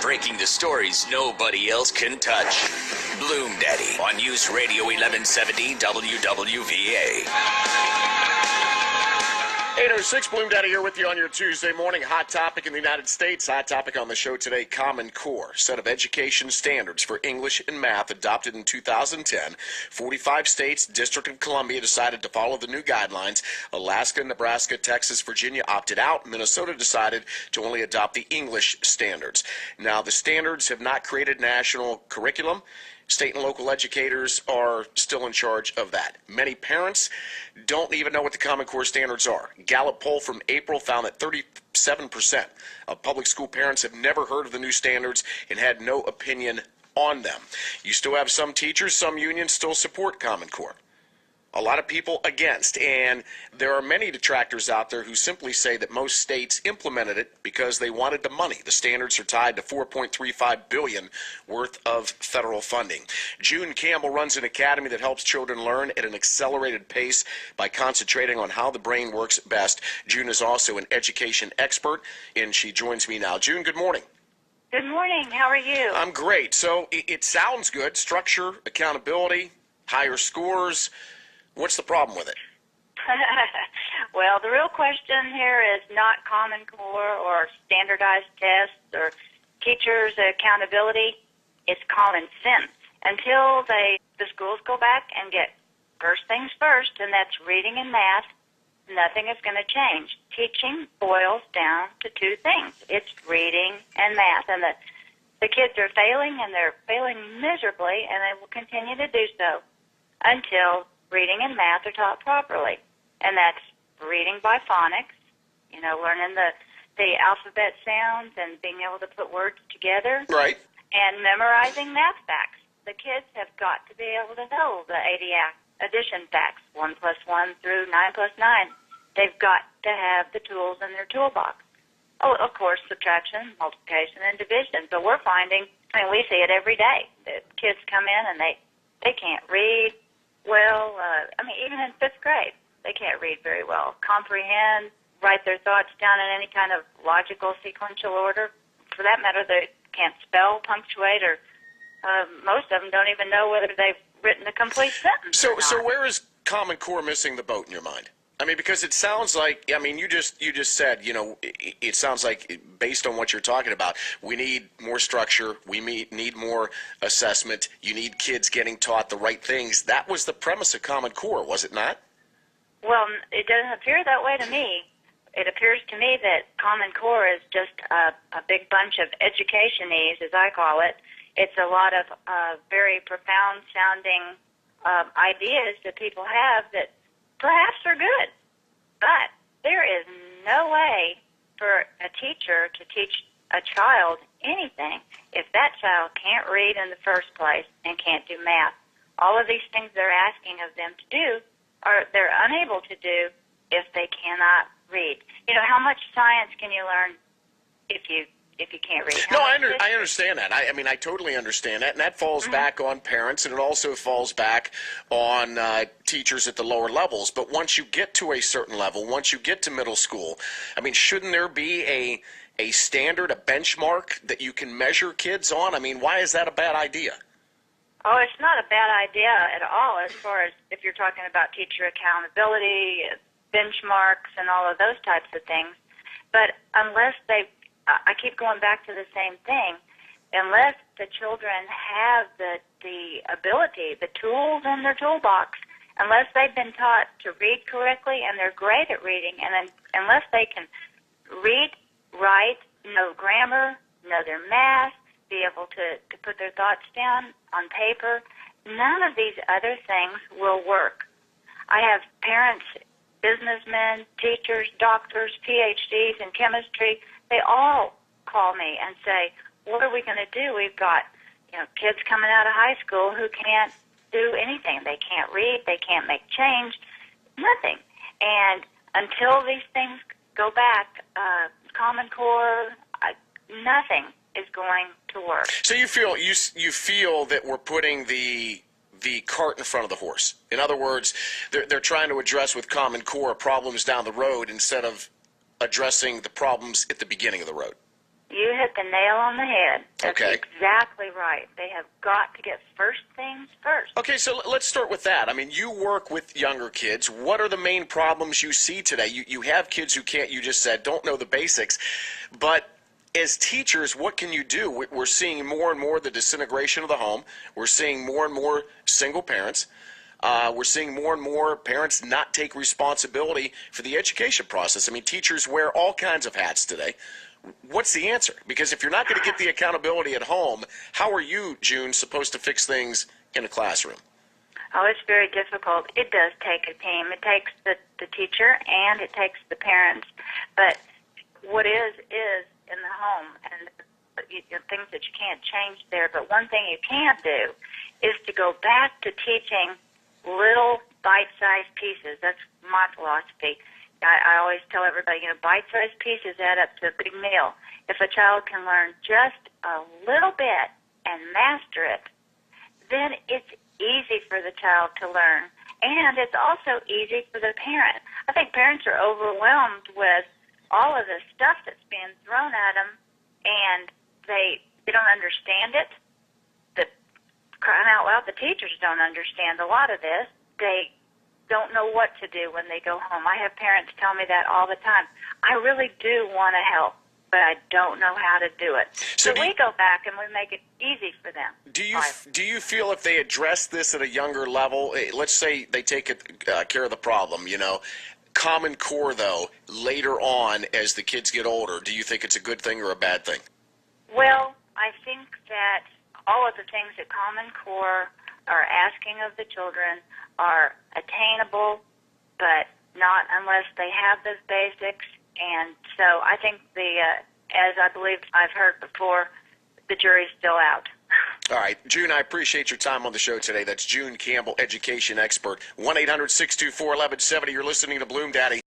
breaking the stories nobody else can touch. Bloom Daddy on News Radio 1170 WWVA. 8:06, Bloom Daddy here with you on your Tuesday morning. Hot topic in the United States. Hot topic on the show today, Common Core, set of education standards for English and math adopted in 2010. 45 states, District of Columbia decided to follow the new guidelines. Alaska, Nebraska, Texas, Virginia opted out. Minnesota decided to only adopt the English standards. Now, the standards have not created national curriculum. State and local educators are still in charge of that. Many parents don't even know what the Common Core standards are. Gallup poll from April found that 37% of public school parents have never heard of the new standards and had no opinion on them. You still have some teachers, some unions still support Common Core. A lot of people against, and there are many detractors out there who simply say that most states implemented it because they wanted the money. The standards are tied to $4.35 billion worth of federal funding. June Campbell runs an academy that helps children learn at an accelerated pace by concentrating on how the brain works best. June is also an education expert, and she joins me now. June, good morning. Good morning. How are you? I'm great. So it sounds good. Structure, accountability, higher scores. What's the problem with it? Well, the real question here is not Common Core or standardized tests or teachers' accountability. It's common sense. Until the schools go back and get first things first, and that's reading and math, nothing is going to change. Teaching boils down to two things. It's reading and math. And the kids are failing, and they're failing miserably, and they will continue to do so until reading and math are taught properly. And that's reading by phonics, learning the alphabet sounds and being able to put words together. Right. And memorizing math facts. The kids have got to be able to know the 80 addition facts, 1 plus 1 through 9 plus 9. They've got to have the tools in their toolbox. Oh, of course, subtraction, multiplication, and division. But we're finding, we see it every day. The kids come in and they can't read well. Even in 5th grade, they can't read very well. Comprehend, write their thoughts down in any kind of logical sequential order. For that matter, they can't spell, punctuate, or most of them don't even know whether they've written a complete sentence. So where is Common Core missing the boat in your mind? Because it sounds like, you just said, it sounds like, based on what you're talking about, we need more structure, we need more assessment, you need kids getting taught the right things. That was the premise of Common Core, was it not? Well, it doesn't appear that way to me. It appears to me that Common Core is just a big bunch of education-ese, as I call it. It's a lot of very profound-sounding ideas that people have that perhaps are good, but there is no way for a teacher to teach a child anything if that child can't read in the first place and can't do math. All of these things they're asking of them to do they're unable to do if they cannot read. How much science can you learn if you can't read? No, I understand that. I totally understand that, and that falls back on parents, and it also falls back on teachers at the lower levels. But once you get to a certain level, once you get to middle school, shouldn't there be a standard, a benchmark that you can measure kids on? Why is that a bad idea? Oh, it's not a bad idea at all as far as if you're talking about teacher accountability, benchmarks, and all of those types of things. But unless I keep going back to the same thing. Unless the children have the ability, the tools in their toolbox, unless they've been taught to read correctly and they're great at reading, and then unless they can read, write, know grammar, know their math, be able to put their thoughts down on paper, none of these other things will work. I have parents, businessmen, teachers, doctors, PhDs in chemistry. They all call me and say, what are we going to do? We've got kids coming out of high school who can't do anything. They can't read. They can't make change. Nothing. And until these things go back, Common Core, nothing is going to work. So you feel that we're putting the cart in front of the horse. In other words, they're trying to address with Common Core problems down the road instead of addressing the problems at the beginning of the road. You hit the nail on the head. That's Okay. exactly right. They have got to get first things first. Okay, so let's start with that. I mean, you work with younger kids. What are the main problems you see today? You have kids who can't, you just said, don't know the basics. But as teachers, what can you do? We're seeing more and more the disintegration of the home. We're seeing more and more single parents. We're seeing more and more parents not take responsibility for the education process. I mean, teachers wear all kinds of hats today. What's the answer? Because if you're not going to get the accountability at home, how are you, June, supposed to fix things in a classroom? Oh, it's very difficult. It does take a team. It takes the teacher and it takes the parents. But what is in the home, and things that you can't change there. But one thing you can do is to go back to teaching little bite-sized pieces. That's my philosophy. I always tell everybody, bite-sized pieces add up to a big meal. If a child can learn just a little bit and master it, then it's easy for the child to learn. And it's also easy for the parent. I think parents are overwhelmed with all of the stuff that's being thrown at them, and they don't understand it. Crying out loud, the teachers don't understand a lot of this. They don't know what to do when they go home. I have parents tell me that all the time. I really do want to help, but I don't know how to do it. So we go back and we make it easy for them. Do you feel if they address this at a younger level, let's say they take care of the problem, Common Core, though, later on as the kids get older, do you think it's a good thing or a bad thing? Well, I think that all of the things that Common Core are asking of the children are attainable, but not unless they have those basics. And so I think as I believe I've heard before, the jury's still out. All right. June, I appreciate your time on the show today. That's June Campbell, education expert. 1-800-624-1170. You're listening to Bloom Daddy.